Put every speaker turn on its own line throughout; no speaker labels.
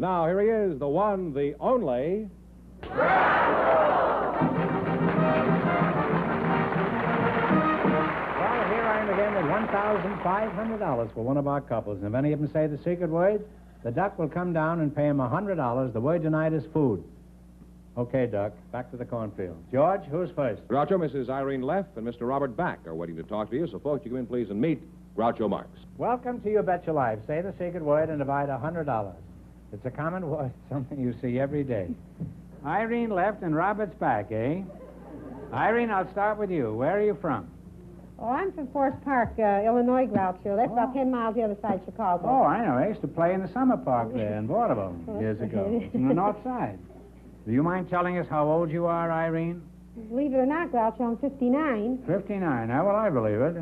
now here he is, the one, the only... Well,
here I am again with $1,500 for one of our couples. And if any of them say the secret word, the Duck will come down and pay him $100. The word tonight is food. Okay, Duck, back to the cornfield. George, who's first?
Groucho, Mrs. Irene Leff and Mr. Robert Back are waiting to talk to you, so folks, you come in, please, and meet Groucho Marx.
Welcome to You Bet Your Life. Say the secret word and divide $100. It's a common word, something you see every day. Irene Left and Robert's Back, eh? Irene, I'll start with you. Where are you from?
Oh, I'm from Forest Park, Illinois, Groucho. That's about 10 miles the other side of Chicago.
Oh, I know. I used to play in the summer park there in Vaudeville years ago. On the north side. Do you mind telling us how old you are, Irene?
Believe it or not, Groucho, I'm 59.
59. Now, well, I believe it.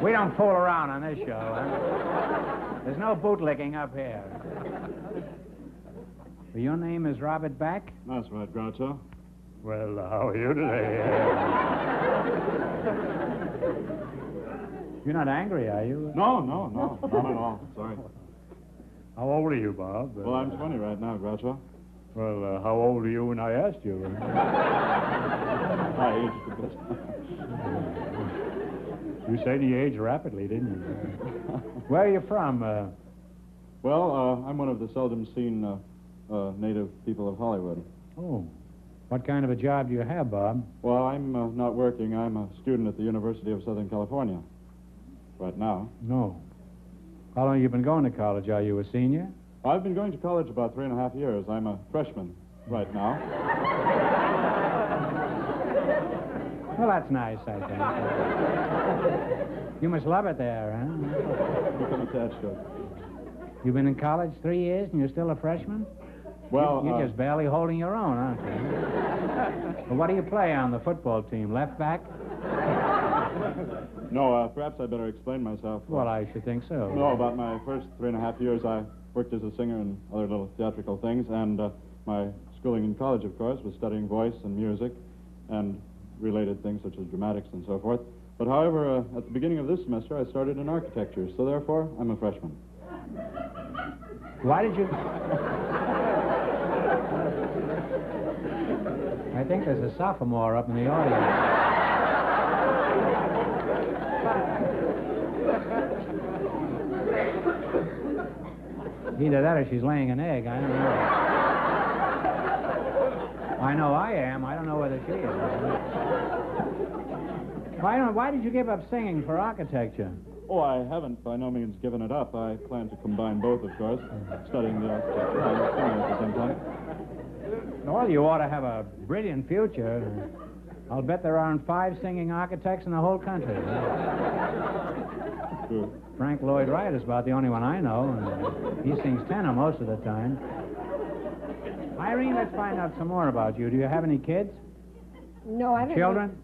We don't fool around on this show. Huh? There's no bootlicking up here. Well, your name is Robert Back?
That's right, Groucho.
Well, how are you today? You're not angry, are you?
No, not at all. Sorry.
How old are you, Bob?
Well, I'm 20 right now, Groucho.
Well, how old are you when I asked you?
I aged a bit.
You said you aged rapidly, didn't you? Where are you from?
Well, I'm one of the seldom seen native people of Hollywood.
Oh. What kind of a job do you have, Bob?
Well, I'm not working. I'm a student at the University of Southern California right now.
No. How long have you been going to college? Are you a senior?
I've been going to college about 3.5 years. I'm a freshman right now.
Well, that's nice, I think. You must love it there, huh?
Become attached to it.
You've been in college 3 years and you're still a freshman?
Well,
You're just barely holding your own, aren't you? Well, what do you play on the football team? Left back?
No, perhaps I better explain myself.
Well, I should think so.
No, about my first 3.5 years, I worked as a singer and other little theatrical things, and my schooling in college, of course, was studying voice and music and related things such as dramatics and so forth. But however, at the beginning of this semester, I started in architecture, so therefore, I'm a freshman.
Why did you... I think there's a sophomore up in the audience. Either that or she's laying an egg. I don't know. I know I am. I don't know whether she is. Why did you give up singing for architecture?
Oh, I haven't by no means given it up. I plan to combine both, of course, studying the architecture and singing at the same time.
Well, you ought to have a brilliant future. I'll bet there aren't 5 singing architects in the whole country.
True.
Frank Lloyd Wright is about the only one I know, and he sings tenor most of the time. Irene, let's find out some more about you. Do you have any kids?
No, I don't.
Children?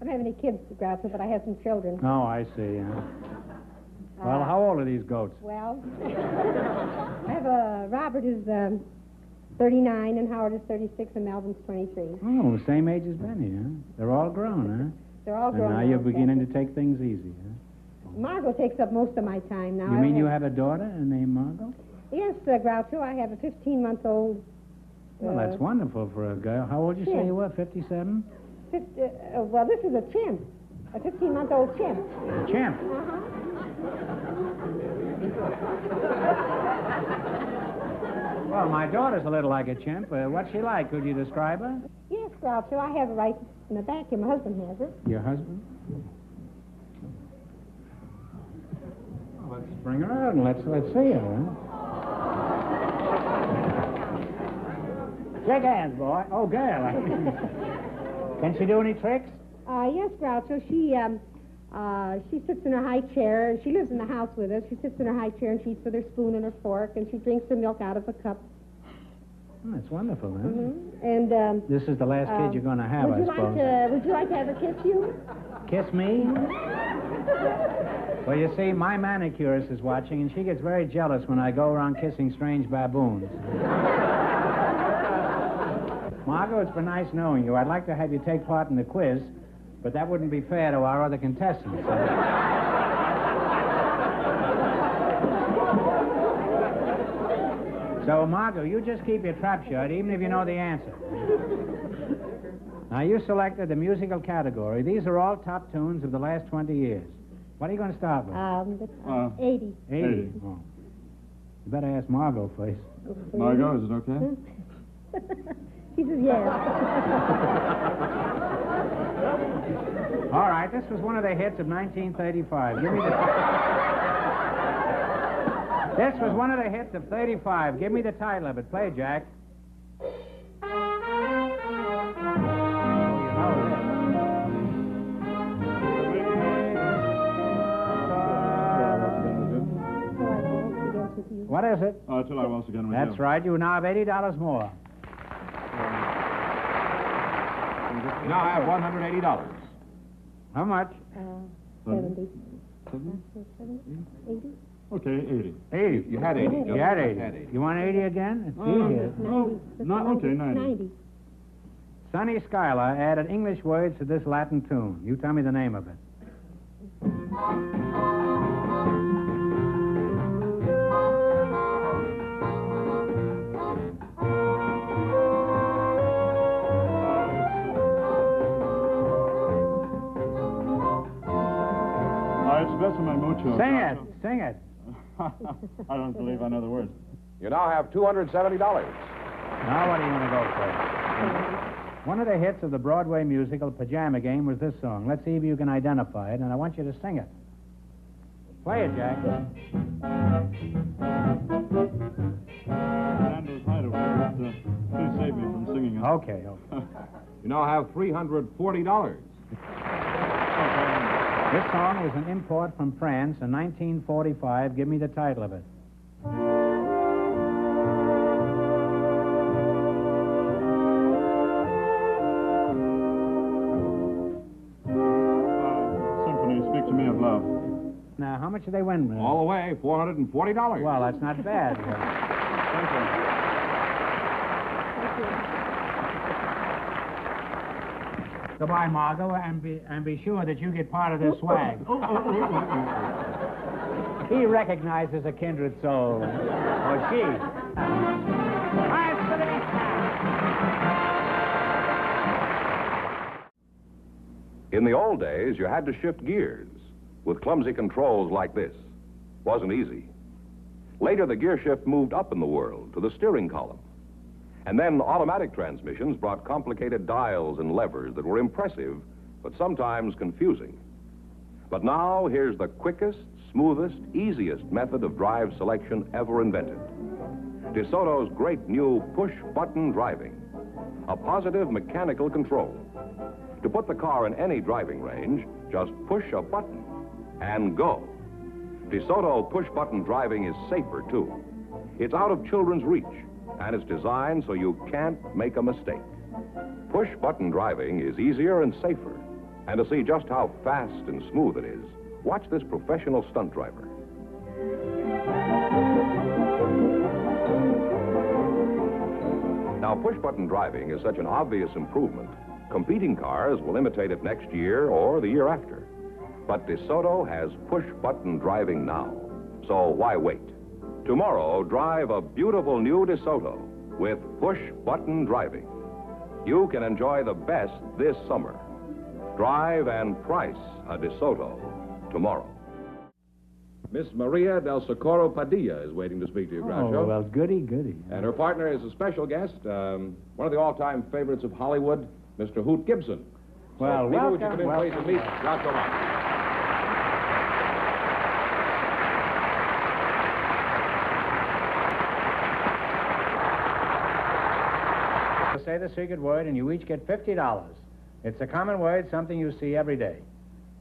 I don't have any kids, Groucho, but I have some children.
Oh, I see. Well, how old are these goats?
Well, I have Robert is 39, and Howard is 36, and Melvin's 23.
Oh, the same age as Benny, huh? They're all grown, huh?
They're all grown.
And now you're beginning to take things easy, huh?
Margot takes up most of my time now.
You mean you have a daughter named Margot?
Yes, Groucho. I have a 15-month-old.
Well, that's wonderful for a girl. How old did you say you were, 57?
Well, this is a chimp. A 15-month-old chimp.
A chimp?
Uh-huh.
Well, my daughter's a little like a chimp. What's she like? Could you describe her?
Yes, Groucho. I have it right in the back here. My husband has it.
Your husband? Well, let's bring her out and let's see her, huh? Shake hands, boy. Oh, girl. Can she do any tricks?
Yes, Groucho. She sits in her high chair. She lives in the house with us. She sits in her high chair and she eats with her spoon and her fork, and she drinks her milk out of a cup.
Oh, that's wonderful, huh?
Mm-hmm. And
this is the last kid you're going to have, I suppose.
Would you like to have her kiss you?
Kiss me? Well, you see, my manicurist is watching, and she gets very jealous when I go around kissing strange baboons. Margot, it's been nice knowing you. I'd like to have you take part in the quiz, but that wouldn't be fair to our other contestants. So, Margot, you just keep your trap shut, even if you know the answer. Now, you selected the musical category. These are all top tunes of the last 20 years. What are you going to start with?
80.
80. Oh. You better ask Margot first.
Margot, is it okay?
She says yes.
All right, this was one of the hits of 1935. Give me the... This was one of the hits of 35. Give me the title of it. Play, Jack. What is it?
Till I once again with
That's
you.
right. You now have $80 more.
You now have $180.
How much?
70.
70?
80?
Okay, 80.
80.
You had 80.
You had 80. You want 80 again? It's easier.
Okay, 90.
90.
Sonny Schuyler added English words to this Latin tune. You tell me the name of it.
It's Besame Mucho.
Sing it. Sing it.
I don't believe I know the words.
You now have $270.
Now what do you want to go for? One of the hits of the Broadway musical Pajama Game was this song. Let's see if you can identify it, and I want you to sing it. Play it, Jack.
Nando's Hideaway, but please save me from singing it.
Okay.
You now have $340.
This song was an import from France in 1945. Give me the title of it.
Symphony, Speak to Me of Love.
Now, how much did they win?
All the way, $440.
Well, that's not bad.
Thank you.
Goodbye, Margot, and be sure that you get part of this swag. He recognizes a kindred soul. Or she.
In the old days, you had to shift gears with clumsy controls like this. Wasn't easy. Later, the gear shift moved up in the world to the steering column. And then automatic transmissions brought complicated dials and levers that were impressive, but sometimes confusing. But now, here's the quickest, smoothest, easiest method of drive selection ever invented. DeSoto's great new push-button driving. A positive mechanical control. To put the car in any driving range, just push a button and go. DeSoto push-button driving is safer, too. It's out of children's reach, and it's designed so you can't make a mistake. Push-button driving is easier and safer. And to see just how fast and smooth it is, watch this professional stunt driver. Now, push-button driving is such an obvious improvement, competing cars will imitate it next year or the year after. But DeSoto has push-button driving now, so why wait? Tomorrow, drive a beautiful new DeSoto with push-button driving. You can enjoy the best this summer. Drive and price a DeSoto tomorrow. Miss Maria del Socorro Padilla is waiting to speak to you, Groucho.
Oh, well, goody.
And her partner is a special guest, one of the all-time favorites of Hollywood, Mr. Hoot Gibson.
Well,
Nina, would you
welcome,
come in, please, and meet
welcome.
Groucho Marx.
Say the secret word, and you each get $50. It's a common word, something you see every day.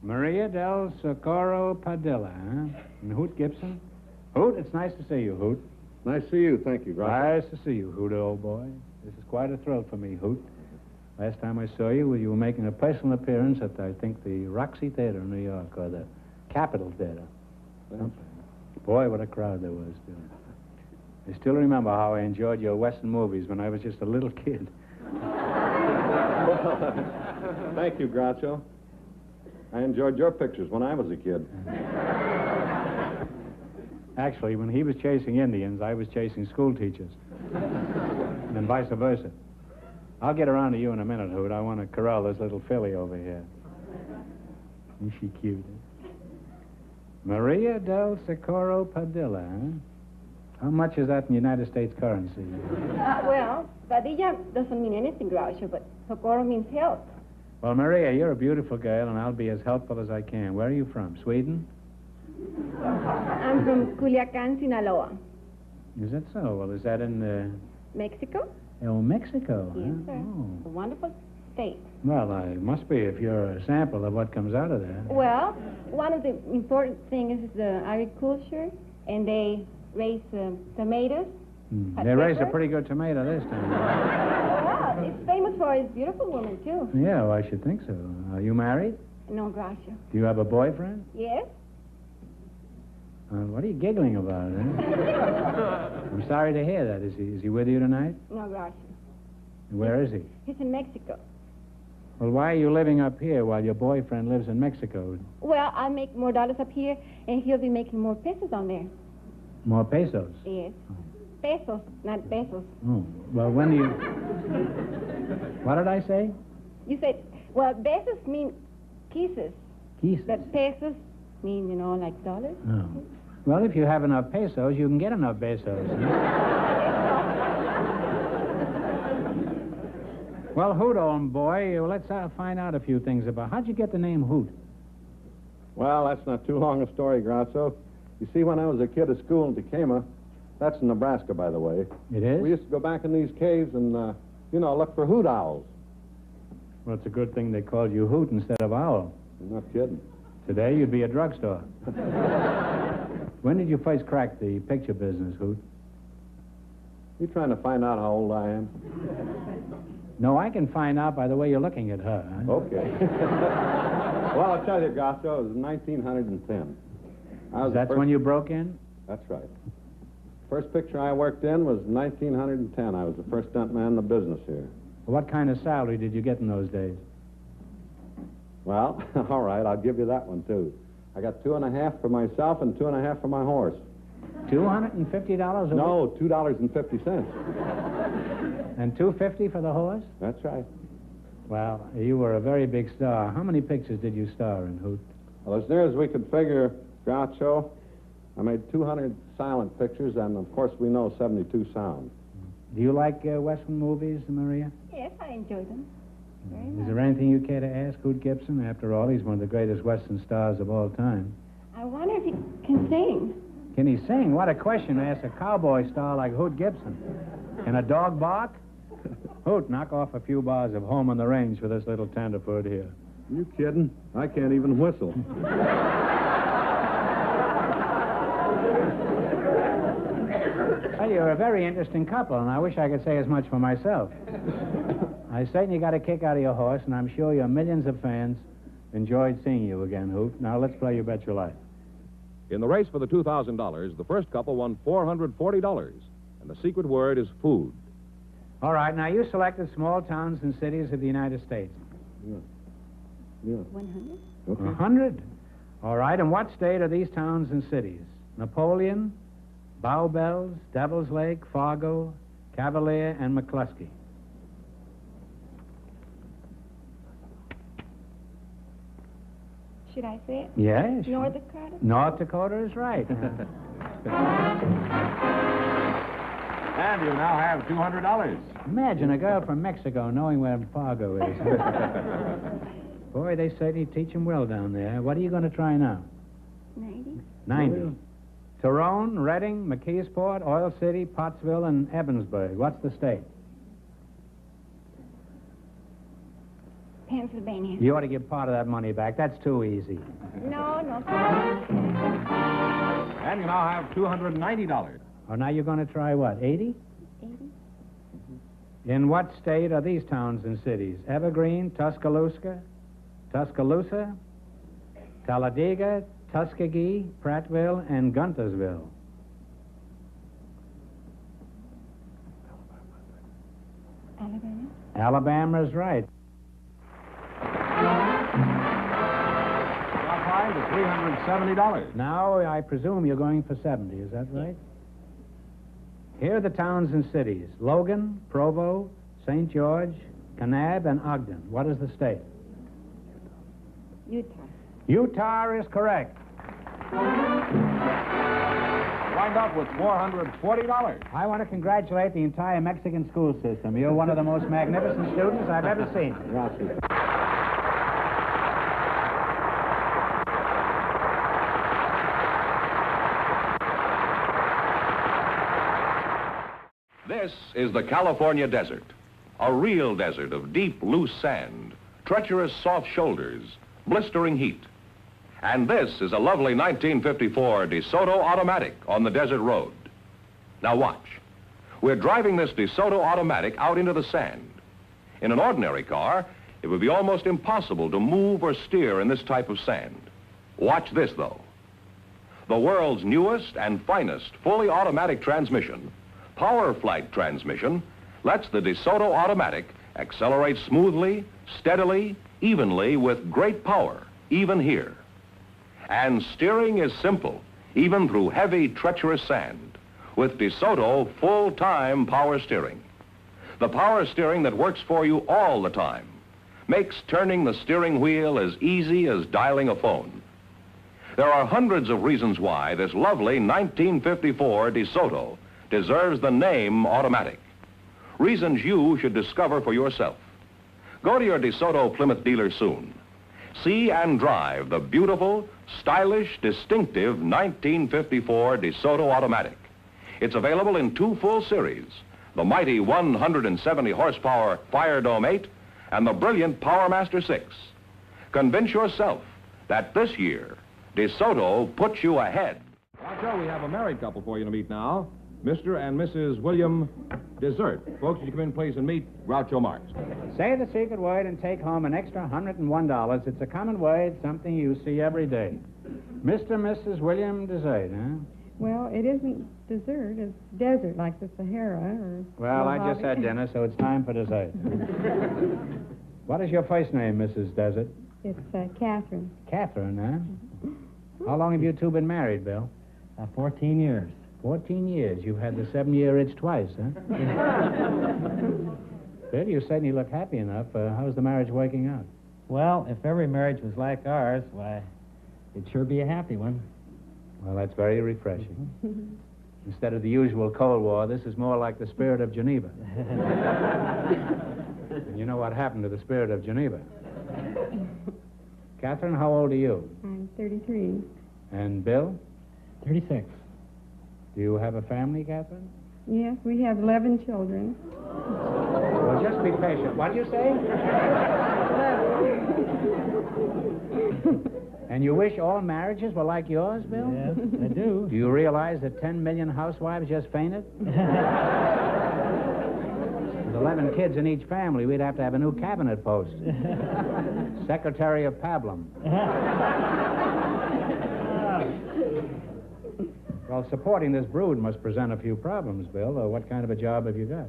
Maria del Socorro Padilla, huh? And Hoot Gibson? Hoot, it's nice to see you, Hoot.
Nice to see you. Thank you, Groucho.
Nice to see you, Hoot, old boy. This is quite a thrill for me, Hoot. Last time I saw you, you were making a personal appearance at, I think, the Roxy Theater in New York, or the Capitol Theater. Boy, what a crowd there was, too. I still remember how I enjoyed your Western movies when I was just a little kid.
Thank you, Groucho. I enjoyed your pictures when I was a kid.
Actually, when he was chasing Indians, I was chasing school teachers. And vice versa. I'll get around to you in a minute, Hoot. I want to corral this little filly over here. Isn't she cute? Eh? Maria del Socorro Padilla, huh? How much is that in United States currency?
Well, Padilla doesn't mean anything, Groucho, but Socorro means help.
Well, Maria, you're a beautiful girl, and I'll be as helpful as I can. Where are you from? Sweden?
I'm from Culiacan, Sinaloa.
Is that so? Well, is that in,
Mexico?
Oh, Mexico?
Yes,
Huh?
sir.
Oh.
A wonderful state.
Well, I must be if you're a sample of what comes out of there.
Well, one of the important things is the agriculture, and they raise tomatoes. hot
They raised a
pepper.
pretty good tomato this time.
Well, it's famous for its beautiful women, too.
Yeah, well, I should think so. Are you married?
No, Groucho.
Do you have a boyfriend?
Yes?
What are you giggling about, eh? I'm sorry to hear that. Is he with you tonight?
No, Groucho.
Where is he?
He's in Mexico.
Well, why are you living up here while your boyfriend lives in Mexico?
Well, I make more dollars up here, and he'll be making more pesos down there.
More pesos?
Yes. Pesos, not pesos.
Oh, well, when do you... What did I say?
You said, well, pesos mean kisses,
Kisses.
but pesos mean, you know, like dollars.
Oh. Well, if you have enough pesos, you can get enough pesos. Well, Hoot, old boy, let's find out a few things about... How'd you get the name Hoot?
Well, that's not too long a story, Groucho. You see, when I was a kid at school in Tecama, that's in Nebraska, by the way.
It is?
We used to go back in these caves and, look for hoot owls.
Well, it's a good thing they called you Hoot instead of Owl.
I'm not kidding.
Today, you'd be a drugstore. When did you first crack the picture business, Hoot?
You trying to find out how old I am?
No, I can find out by the way you're looking at her. Huh?
Okay. Well, I'll tell you, Groucho, it was 1910.
That's when you broke in?
That's right. First picture I worked in was 1910. I was the first stunt man in the business here.
What kind of salary did you get in those days?
Well, all right, I'll give you that one, too. I got 2.5 for myself and 2.5 for my horse.
$250 a week?
No, $2.50.
And $250 for the horse?
That's right.
Well, you were a very big star. How many pictures did you star in, Hoot?
Well, as near as we could figure, Groucho, I made 200 silent pictures, and of course we know 72 sound.
Do you like Western movies, Maria?
Yes, I enjoy them. Very
Is
much.
there anything you care to ask Hoot Gibson? After all, he's one of the greatest Western stars of all time.
I wonder if he can sing.
Can he sing? What a question to ask a cowboy star like Hoot Gibson. Can a dog bark? Hoot, knock off a few bars of Home on the Range for this little tenderfoot here.
You kidding? I can't even whistle.
Well, you're a very interesting couple, and I wish I could say as much for myself. I certainly got a kick out of your horse, and I'm sure your millions of fans enjoyed seeing you again, Hoot. Now, let's play You Bet Your Life.
In the race for the $2,000, the first couple won $440, and the secret word is food.
All right, now you selected small towns and cities of the United States.
Yeah.
100?
Okay.
100? All right, and what state are these towns and cities? Napoleon, Bow Bells, Devil's Lake, Fargo, Cavalier, and McCluskey.
Should I say it?
Yes.
North Dakota?
North Dakota is right.
And you now have $200.
Imagine a girl from Mexico knowing where Fargo is. Boy, they certainly teach them well down there. What are you going to try now?
90?
90. Tyrone, Reading, McKeesport, Oil City, Pottsville, and Evansburg. What's the state?
Pennsylvania.
You ought to give part of that money back. That's too easy.
No.
And you now have $290.
Oh, now you're going to try what, 80?
80?
In what state are these towns and cities? Evergreen, Tuscaloosa, Talladega, Tuskegee, Prattville, and Guntersville.
Alabama?
Alabama's right. I'll find it.
$370.
Now, I presume you're going for 70, is that right? Here are the towns and cities: Logan, Provo, St. George, Kanab, and Ogden. What is the state?
Utah.
Utah is correct.
Wind up with $440.
I want to congratulate the entire Mexican school system. You're one of the most magnificent students I've ever seen.
Gracias.
This is the California desert, a real desert of deep, loose sand, treacherous, soft shoulders, blistering heat. And this is a lovely 1954 DeSoto Automatic on the desert road. Now watch. We're driving this DeSoto Automatic out into the sand. In an ordinary car, it would be almost impossible to move or steer in this type of sand. Watch this, though. The world's newest and finest fully automatic transmission, Power Flight transmission, lets the DeSoto Automatic accelerate smoothly, steadily, evenly with great power, even here. And steering is simple, even through heavy, treacherous sand, with DeSoto full-time power steering. The power steering that works for you all the time makes turning the steering wheel as easy as dialing a phone. There are hundreds of reasons why this lovely 1954 DeSoto deserves the name automatic. Reasons you should discover for yourself. Go to your DeSoto Plymouth dealer soon. See and drive the beautiful, stylish, distinctive 1954 DeSoto Automatic. It's available in two full series, the mighty 170 horsepower Fire Dome 8 and the brilliant Power Master 6. Convince yourself that this year, DeSoto puts you ahead.
Joe, we have a married couple for you to meet now. Mr. and Mrs. William Desert. Folks, would you come in, please, and meet Groucho Marx.
Say the secret word and take home an extra $101. It's a common word, something you see every day. Mr. and Mrs. William Desert, huh?
Well, it isn't dessert. It's desert, like the Sahara or...
Well, I just had dinner, so it's time for dessert. What is your first name, Mrs. Desert?
It's Catherine.
Catherine, huh? How long have you two been married, Bill?
14 years.
14 years. You've had the 7-year itch twice, huh? Bill, you certainly look happy enough. How's the marriage working out?
Well, if every marriage was like ours, why, it'd sure be a happy one.
Well, that's very refreshing. Instead of the usual Cold War, this is more like the spirit of Geneva. And you know what happened to the spirit of Geneva? Catherine, how old are you?
I'm 33.
And Bill?
36.
Do you have a family, Catherine?
Yes, we have 11 children.
Well, just be patient. What did you say? And you wish all marriages were like yours, Bill?
Yes, I do.
Do you realize that 10 million housewives just fainted? With 11 kids in each family, we'd have to have a new cabinet post. Secretary of Pablum. Well, supporting this brood must present a few problems, Bill. What kind of a job have you got?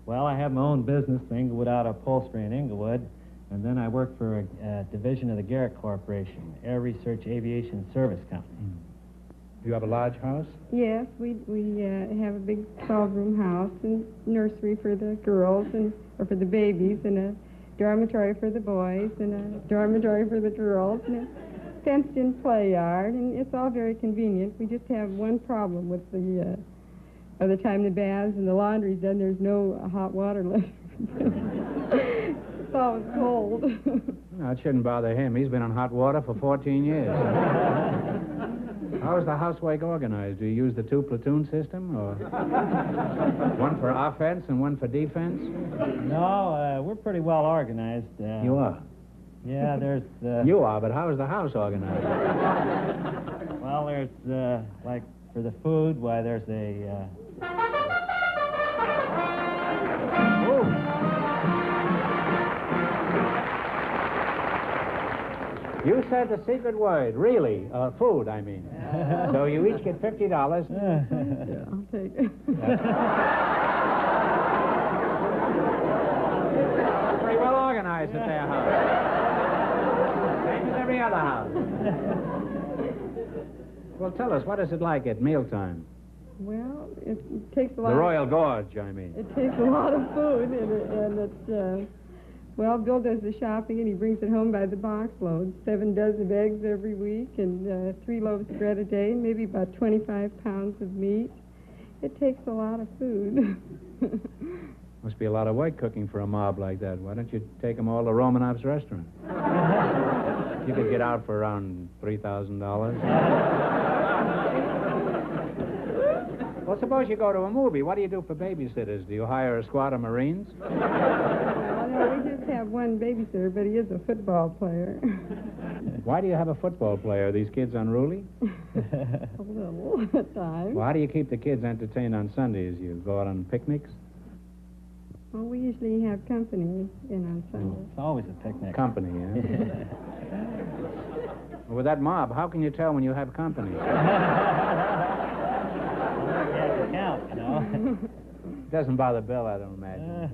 Well, I have my own business, the Inglewood Auto Upholstery in Inglewood, and then I work for a division of the Garrett Corporation, Air Research Aviation Service Company.
Do you have a large house?
Yes, we have a big 12-room house and nursery for the girls or for the babies, and a dormitory for the boys and a dormitory for the girls, and a fenced-in play yard, and it's all very convenient. We just have one problem with by the time the baths and the laundry's done, there's no hot water left. It's always cold.
No, it shouldn't bother him. He's been on hot water for 14 years. How is the housework organized? Do you use the 2-platoon system, or one for offense and one for defense?
No, we're pretty well organized.
You are?
Yeah, there's...
You are, but how is the house organized?
Well, there's, like, for the food, why, there's a...
You said the secret word, really. Food, I mean. So you each get $50.
Yeah, I'll take it.
Pretty well organized at their house. Same as every other house. Well, tell us, what is it like at mealtime?
Well, it takes a lot.
The Royal Gorge, I mean.
It takes a lot of food, and it's, well, Bill does the shopping, and he brings it home by the box load. 7 dozen eggs every week, and 3 loaves of bread a day, maybe about 25 pounds of meat. It takes a lot of food.
Must be a lot of work cooking for a mob like that. Why don't you take them all to Romanov's restaurant? You could get out for around $3,000. Well, suppose you go to a movie. What do you do for babysitters? Do you hire a squad of Marines?
Well, no, we just have one babysitter, but he is a football player.
Why do you have a football player? Are these kids unruly?
A little at times.
Well, how do you keep the kids entertained on Sundays? You go out on picnics?
Well, we usually have company in on Sundays.
It's always a picnic.
Company, yeah? Well, with that mob, how can you tell when you have company?
Count, you know.
It doesn't bother Bill, I don't imagine.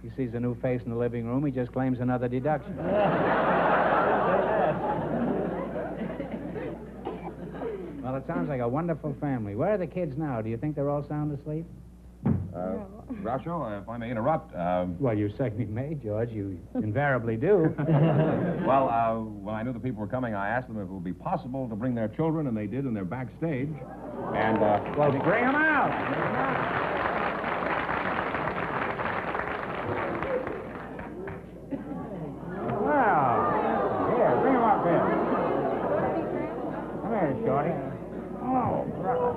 He sees a new face in the living room, he just claims another deduction. Well, it sounds like a wonderful family. Where are the kids now? Do you think they're all sound asleep?
Groucho, if I may interrupt.
Well, you certainly may, George. You invariably do.
Well, when I knew the people were coming, I asked them if it would be possible to bring their children, and they did, and they're backstage. And,
well, bring them out. Well, here, bring them up here. Come here, Shorty. Oh, brother.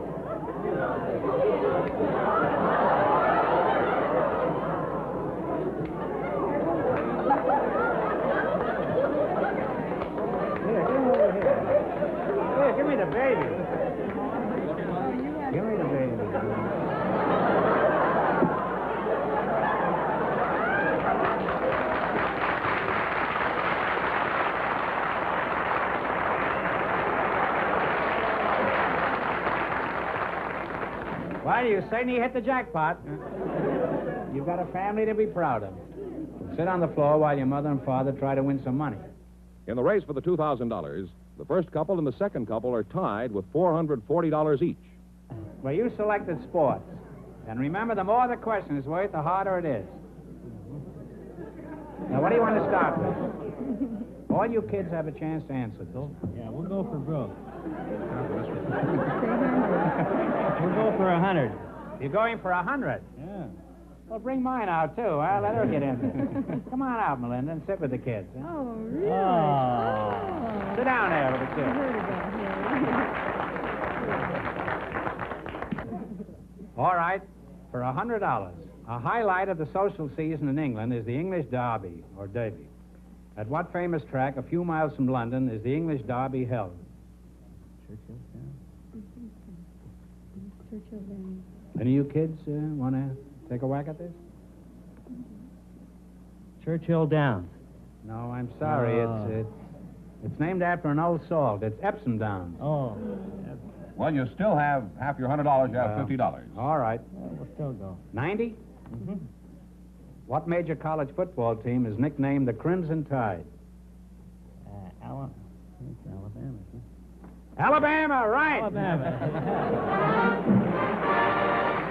Give me the baby. Give me the baby. Well, you certainly hit the jackpot. You've got a family to be proud of. Sit on the floor while your mother and father try to win some money.
in the race for the $2,000, the first couple and the second couple are tied with $440 each.
Well, you selected sports. And remember, the more the question is worth, the harder it is. Now, what do you want to start with? All you kids have a chance to answer this.
Yeah, we'll go for broke. We'll go for 100.
You're going for 100?
Yeah.
Well, bring mine out, too. I'll let her get in. Come on out, Melinda, and sit with the kids. Huh?
Oh, really?
Oh.
Sit down there with the
I
kids.
heard about him.
All right, for $100. A highlight of the social season in England is the English Derby, or Derby. At what famous track a few miles from London is the English Derby held?
Churchill.
Churchill.
Any of you kids want to take a whack at this?
Churchill Downs.
No, I'm sorry.
Oh.
It's named after an old salt. It's Epsom Downs.
Oh.
Well, you still have half your $100. You have $50.
All right.
Well, we'll still go.
90?
Mm-hmm.
What major college football team is nicknamed the Crimson Tide?
Alabama. It's Alabama, isn't it?
Alabama, right.
Alabama.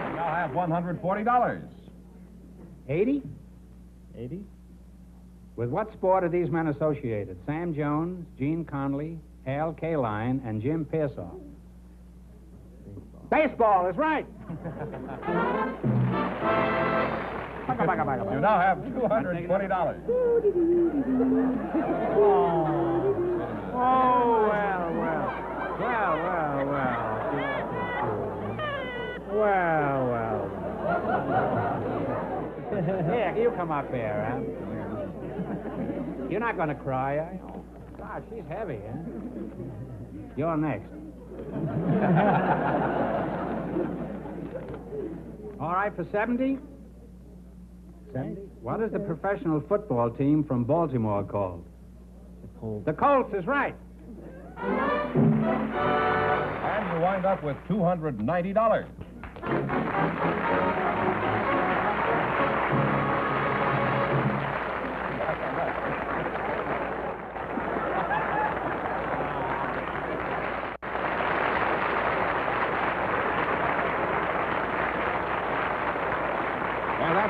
You now have $140.
80?
80?
With what sport are these men associated? Sam Jones, Gene Conley, Al Kaline, and Jim Pearsall. Baseball is right.
You now have $220.
Oh, well. Here, you come up here, huh? You're not going to cry, are you? Oh, gosh, she's heavy, huh? You're next. All right, for 70? 70? What is the professional football team from Baltimore called?
The Colts.
The Colts is right.
And you wind up with $290.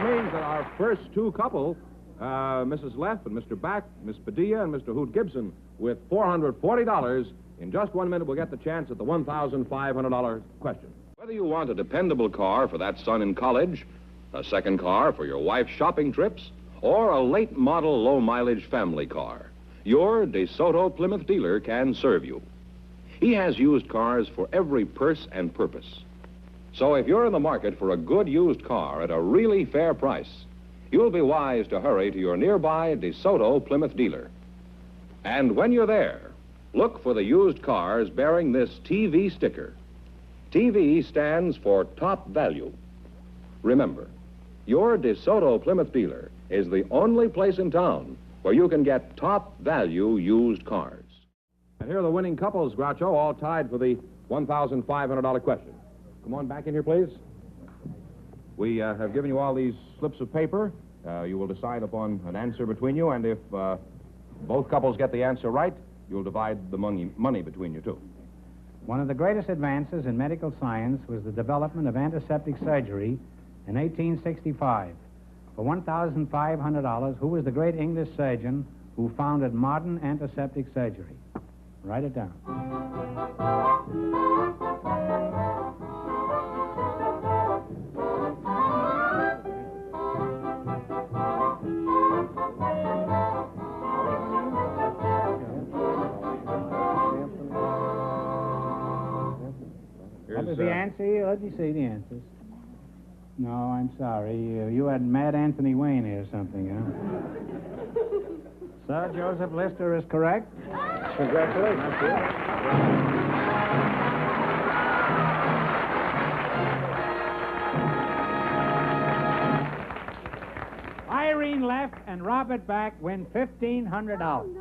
that means that our first two couple, Mrs. Leff and Mr. Back, Miss Padilla and Mr. Hoot Gibson, with $440, in just 1 minute, will get the chance at the $1,500 question.
Whether you want a dependable car for that son in college, a second car for your wife's shopping trips, or a late model low mileage family car, your DeSoto Plymouth dealer can serve you. He has used cars for every purse and purpose. So if you're in the market for a good used car at a really fair price, you'll be wise to hurry to your nearby DeSoto Plymouth dealer. And when you're there, look for the used cars bearing this TV sticker. TV stands for top value. Remember, your DeSoto Plymouth dealer is the only place in town where you can get top value used cars.
And here are the winning couples, Groucho, all tied for the $1,500 question. Come on back in here, please. We have given you all these slips of paper. You will decide upon an answer between you, and if both couples get the answer right, you'll divide the money between you two.
One of the greatest advances in medical science was the development of antiseptic surgery in 1865. For $1,500, who was the great English surgeon who founded modern antiseptic surgery? Write it down. What was the answer? Let me see the answers. No, I'm sorry. You had Mad Anthony Wayne here or something, huh? Sir Joseph Lister is correct.
Congratulations.
Irene Leff and Robert Back win $1,500.